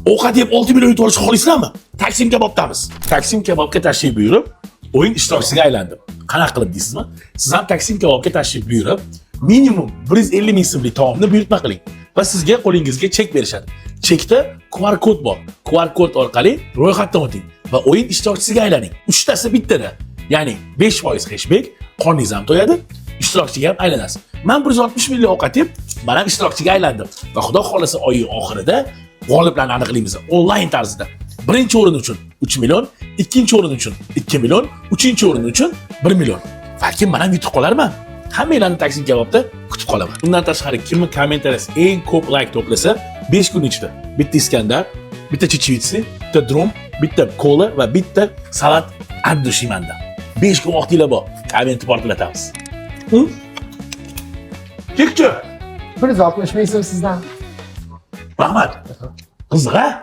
Ovqat yeb 6 million yutib olishni xohlaysizlarmi? Taksim kebobdamiz. Taksim kebobga tashrif buyurib, o'yin ishtirokchisiga aylandim. Qanaqa qilib deysizmi? Siz ham Taksim kebobga tashrif buyurib, minimum 150 ming so'mlik taomni buyurtma qiling va sizga qo'lingizga chek berishadi. Chekda QR kod bor. QR kod orqali ro'yxatdan o'ting va o'yin ishtirokchisiga aylaning. 3 tasi bittada. Ya'ni 5% cashback, qorningiz ham to'yadi, ishtirokchiga ham aylanasiz. Men 160 million ovqat yeb, men ham ishtirokchiga aylandim va xudo xolasa oyning oxirida g'oliblarni aniqlaymiz onlayn tarzida. Birinchi o'rin uchun 3 million, ikkinchi o'rin uchun 2 million, uchinchi o'rin uchun 1 million. Balki men ham yutib qolarman. Hammanglarni Taksim kebobda kutib qolaman. Undan tashqari kimning kommentariyasi eng ko'p like to'plasa, 5 kun ichida bitta Iskandar, bitta chichivitsi, bitta drom, bitta kola va bitta salat addushimanda. 5 kun vaqtinglar bor. Kommentni portlatamiz. Chekchi. 160 ming so'm sizdan. Rahmat. Qiziq-a?